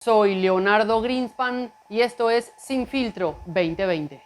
Soy Leonardo Greenspan y esto es Sin Filtro 2020.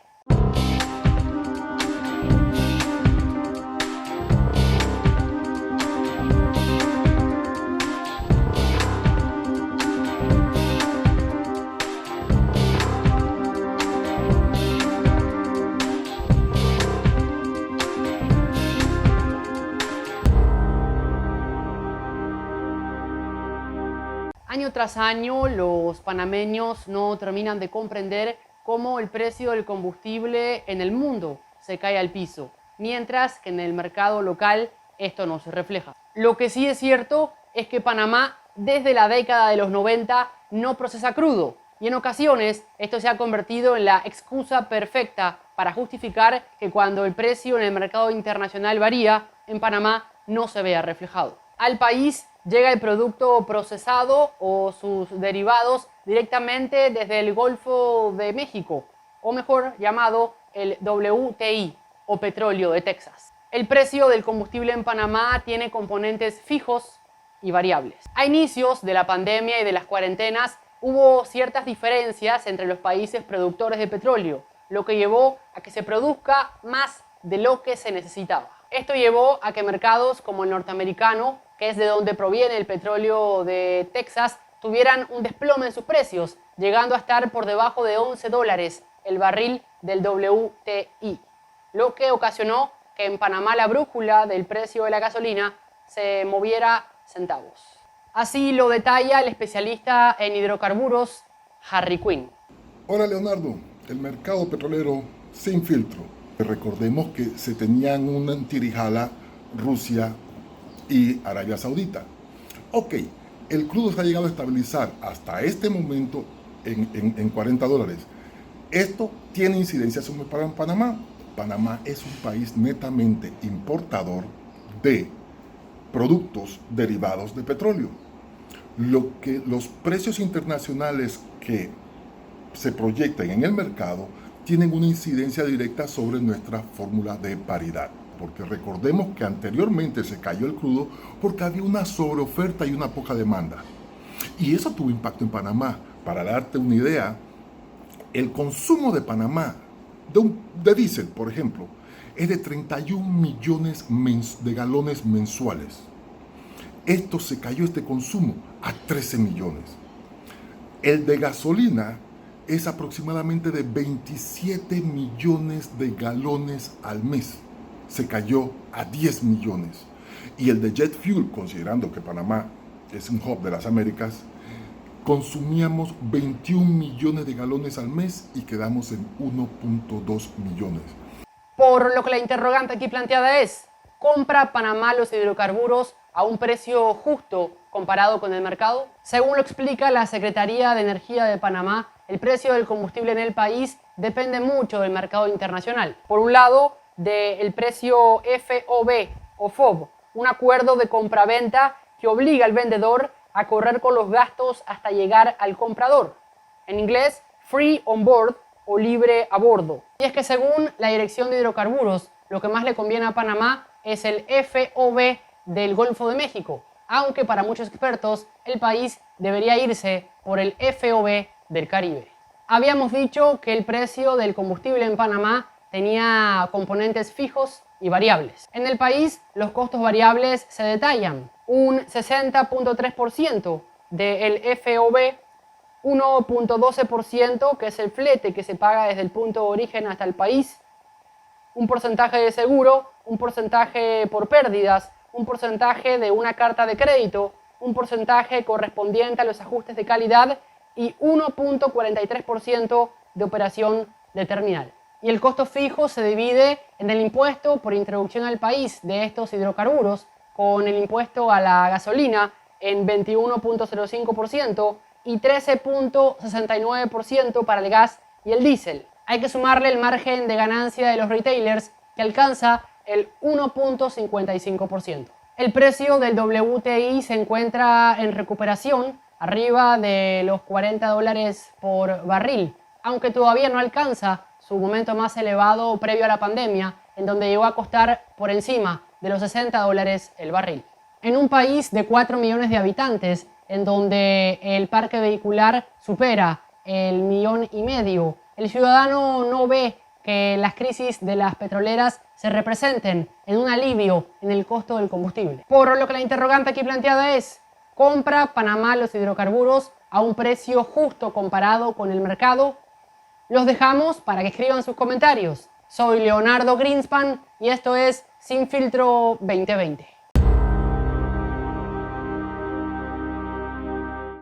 Año tras año, los panameños no terminan de comprender cómo el precio del combustible en el mundo se cae al piso, mientras que en el mercado local esto no se refleja. Lo que sí es cierto es que Panamá, desde la década de los 90, no procesa crudo, y en ocasiones esto se ha convertido en la excusa perfecta para justificar que cuando el precio en el mercado internacional varía, en Panamá no se vea reflejado. Al país llega el producto procesado o sus derivados directamente desde el Golfo de México, o mejor llamado el WTI o petróleo de Texas. El precio del combustible en Panamá tiene componentes fijos y variables. A inicios de la pandemia y de las cuarentenas hubo ciertas diferencias entre los países productores de petróleo, lo que llevó a que se produzca más de lo que se necesitaba. Esto llevó a que mercados como el norteamericano, que es de donde proviene el petróleo de Texas, tuvieran un desplome en sus precios, llegando a estar por debajo de $11 el barril del WTI, lo que ocasionó que en Panamá la brújula del precio de la gasolina se moviera centavos. Así lo detalla el especialista en hidrocarburos, Harry Quinn. Hola Leonardo, el mercado petrolero sin filtro. Recordemos que se tenían una tirijala Rusia y Arabia Saudita. Ok, el crudo se ha llegado a estabilizar hasta este momento en $40. Esto tiene incidencia sobre Panamá. Panamá es un país netamente importador de productos derivados de petróleo. Lo que los precios internacionales que se proyectan en el mercado tienen una incidencia directa sobre nuestra fórmula de paridad. Porque recordemos que anteriormente se cayó el crudo porque había una sobreoferta y una poca demanda. Y eso tuvo impacto en Panamá. Para darte una idea, el consumo de Panamá de diésel, por ejemplo, es de 31 millones de galones mensuales. Esto se cayó, este consumo, a 13 millones. El de gasolina es aproximadamente de 27 millones de galones al mes. Se cayó a 10 millones. Y el de jet fuel, considerando que Panamá es un hub de las Américas, consumíamos 21 millones de galones al mes y quedamos en 1.2 millones. Por lo que la interrogante aquí planteada es, ¿compra Panamá los hidrocarburos a un precio justo comparado con el mercado? Según lo explica la Secretaría de Energía de Panamá, el precio del combustible en el país depende mucho del mercado internacional. Por un lado, del precio FOB o FOB, un acuerdo de compraventa que obliga al vendedor a correr con los gastos hasta llegar al comprador. En inglés, free on board o libre a bordo. Y es que según la Dirección de Hidrocarburos, lo que más le conviene a Panamá es el FOB del Golfo de México, aunque para muchos expertos el país debería irse por el FOB del Caribe. Habíamos dicho que el precio del combustible en Panamá tenía componentes fijos y variables. En el país los costos variables se detallan: un 60.3% del FOB, 1.12% que es el flete que se paga desde el punto de origen hasta el país, un porcentaje de seguro, un porcentaje por pérdidas, un porcentaje de una carta de crédito, un porcentaje correspondiente a los ajustes de calidad y 1.43% de operación de terminal. Y el costo fijo se divide en el impuesto por introducción al país de estos hidrocarburos, con el impuesto a la gasolina en 21.05% y 13.69% para el gas y el diésel. Hay que sumarle el margen de ganancia de los retailers, que alcanza el 1.55%. El precio del WTI se encuentra en recuperación, arriba de los $40 por barril, aunque todavía no alcanza su momento más elevado previo a la pandemia, en donde llegó a costar por encima de los $60 el barril. En un país de 4 millones de habitantes, en donde el parque vehicular supera el 1,5 millones, el ciudadano no ve que las crisis de las petroleras se representen en un alivio en el costo del combustible. Por lo que la interrogante aquí planteada es: ¿compra Panamá los hidrocarburos a un precio justo comparado con el mercado? Los dejamos para que escriban sus comentarios. Soy Leonardo Greenspan y esto es Sin Filtro 2020.